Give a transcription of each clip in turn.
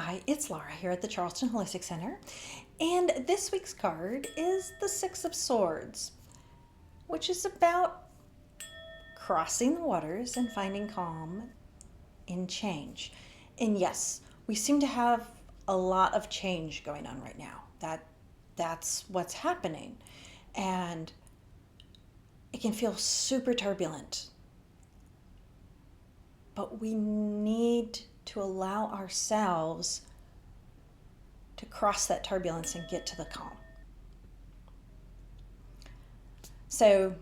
Hi, it's Laura here at the Charleston Holistic Center, and this week's card is the Six of Swords, which is about crossing the waters and finding calm in change. And yes, we seem to have a lot of change going on right now. That's what's happening, and it can feel super turbulent. But we need to allow ourselves to cross that turbulence and get to the calm. So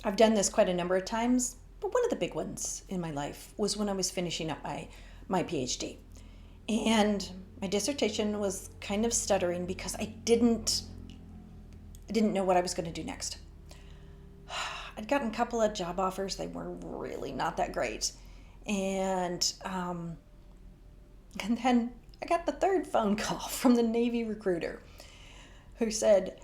I've done this quite a number of times, but one of the big ones in my life was when I was finishing up my PhD. And my dissertation was kind of stuttering because I didn't know what I was going to do next. I'd gotten a couple of job offers. They were really not that great. And then I got the third phone call from the Navy recruiter who said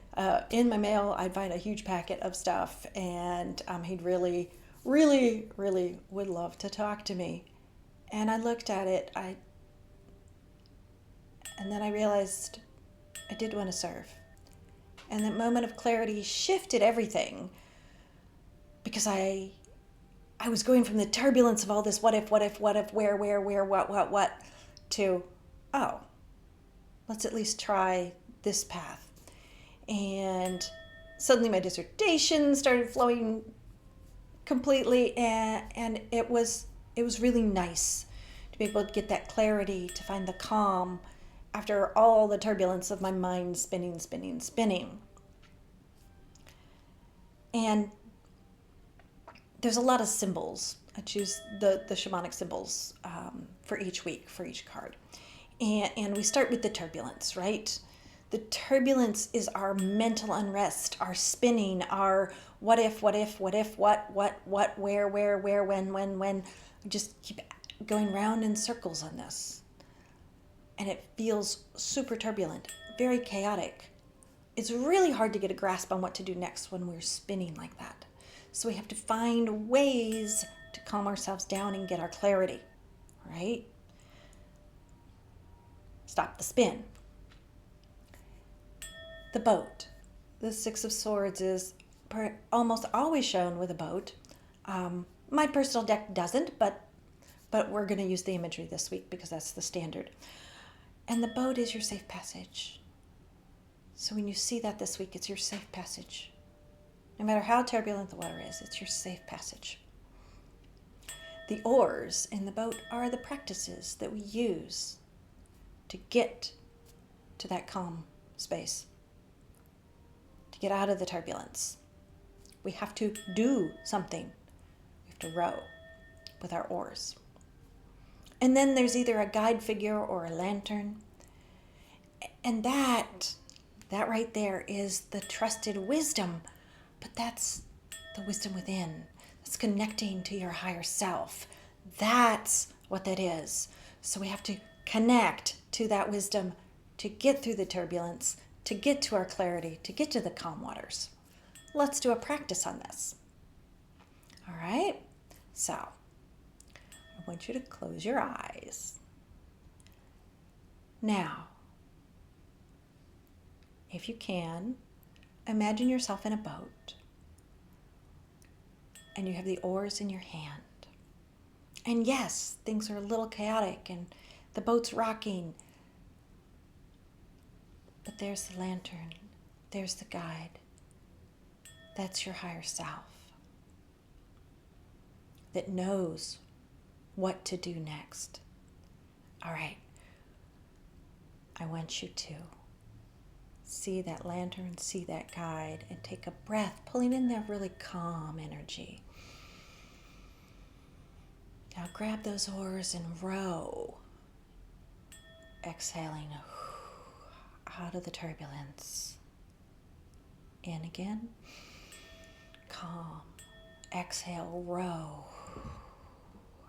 in my mail I'd find a huge packet of stuff, and he'd really, really, really would love to talk to me. And I looked at it, and then I realized I did want to serve. And that moment of clarity shifted everything, because I was going from the turbulence of all this what if, where, what, to, oh, let's at least try this path. And suddenly my dissertation started flowing completely, and it was really nice to be able to get that clarity, to find the calm after all the turbulence of my mind spinning. And there's a lot of symbols. I choose the shamanic symbols for each week, for each card. And we start with the turbulence, right? The turbulence is our mental unrest, our spinning, our what if, what, where, when. We just keep going round in circles on this. And it feels super turbulent, very chaotic. It's really hard to get a grasp on what to do next when we're spinning like that. So we have to find ways to calm ourselves down and get our clarity, right? Stop the spin. The boat. The Six of Swords is almost always shown with a boat. My personal deck doesn't, but we're going to use the imagery this week because that's the standard. And the boat is your safe passage. So when you see that this week, it's your safe passage. No matter how turbulent the water is, it's your safe passage. The oars in the boat are the practices that we use to get to that calm space, to get out of the turbulence. We have to do something. We have to row with our oars. And then there's either a guide figure or a lantern. And that right there is the trusted wisdom. But that's the wisdom within. That's connecting to your higher self. That's what that is. So we have to connect to that wisdom to get through the turbulence, to get to our clarity, to get to the calm waters. Let's do a practice on this. All right? So, I want you to close your eyes. Now, if you can, imagine yourself in a boat, and you have the oars in your hand. And yes, things are a little chaotic, and the boat's rocking. But there's the lantern. There's the guide. That's your higher self that knows what to do next. All right. I want you to see that lantern, see that guide, and take a breath, pulling in that really calm energy. Now grab those oars and row. Exhaling out of the turbulence. In again. Calm. Exhale, row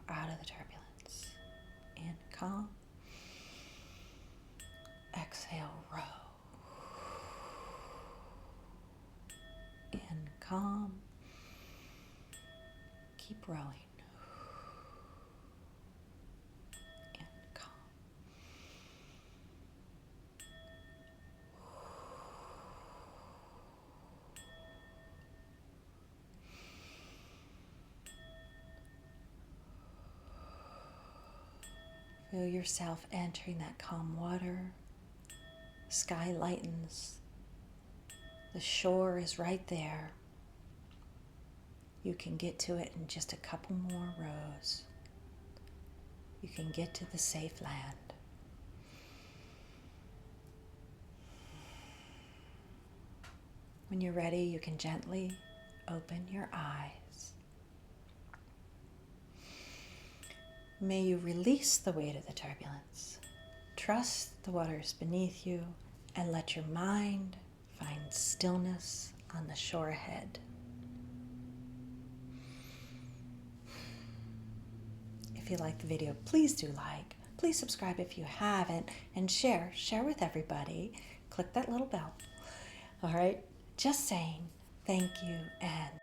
out of the turbulence. In, calm. Exhale, row. In, calm. Keep rowing. In, calm. Feel yourself entering that calm water. Sky lightens. The shore is right there. You can get to it in just a couple more rows. You can get to the safe land. When you're ready, you can gently open your eyes. May you release the weight of the turbulence. Trust the waters beneath you and let your mind find stillness on the shore ahead. If you like the video, please do like. Please subscribe if you haven't, and share with everybody. Click that little bell. All right, just saying thank you and